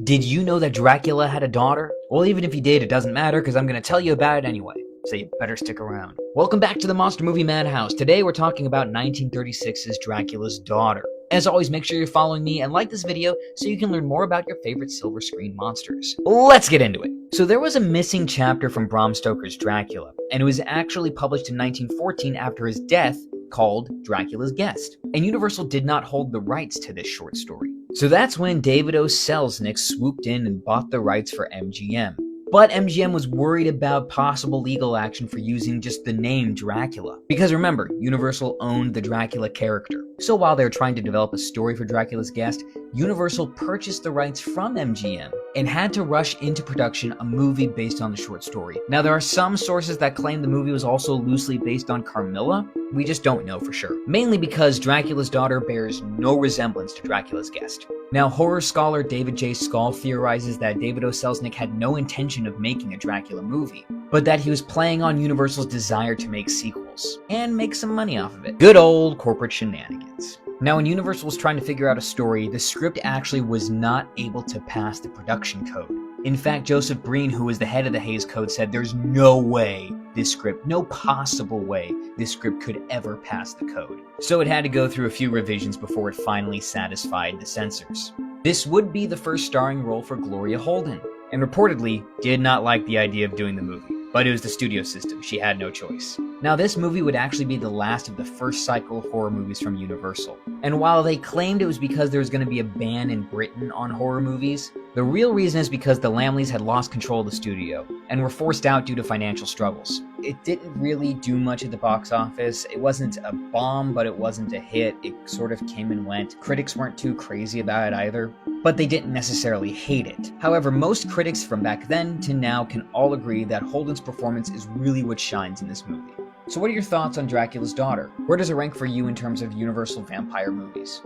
Did you know that Dracula had a daughter? Well, even if you did, it doesn't matter because I'm going to tell you about it anyway. So you better stick around. Welcome back to the Monster Movie Madhouse. Today we're talking about 1936's Dracula's Daughter. As always, make sure you're following me and like this video so you can learn more about your favorite silver screen monsters. Let's get into it. So there was a missing chapter from Bram Stoker's Dracula, and it was actually published in 1914 after his death, called Dracula's Guest. And Universal did not hold the rights to this short story. So that's when David O. Selznick swooped in and bought the rights for MGM. But MGM was worried about possible legal action for using just the name Dracula. Because remember, Universal owned the Dracula character. So while they were trying to develop a story for Dracula's Guest, Universal purchased the rights from MGM and had to rush into production a movie based on the short story. Now there are some sources that claim the movie was also loosely based on Carmilla. We just don't know for sure. Mainly because Dracula's Daughter bears no resemblance to Dracula's Guest. Now, horror scholar David J. Skull theorizes that David O. Selznick had no intention of making a Dracula movie, but that he was playing on Universal's desire to make sequels, and make some money off of it. Good old corporate shenanigans. Now, when Universal was trying to figure out a story, the script actually was not able to pass the production code. In fact, Joseph Breen, who was the head of the Hays Code, said there's no way this script, no possible way this script could ever pass the code. So it had to go through a few revisions before it finally satisfied the censors. This would be the first starring role for Gloria Holden, and reportedly did not like the idea of doing the movie. But it was the studio system, she had no choice. Now this movie would actually be the last of the first cycle of horror movies from Universal. And while they claimed it was because there was going to be a ban in Britain on horror movies, the real reason is because the Lamleys had lost control of the studio, and were forced out due to financial struggles. It didn't really do much at the box office. It wasn't a bomb, but it wasn't a hit. It sort of came and went. Critics weren't too crazy about it either, but they didn't necessarily hate it. However, most critics from back then to now can all agree that Holden's performance is really what shines in this movie. So what are your thoughts on Dracula's Daughter? Where does it rank for you in terms of Universal vampire movies?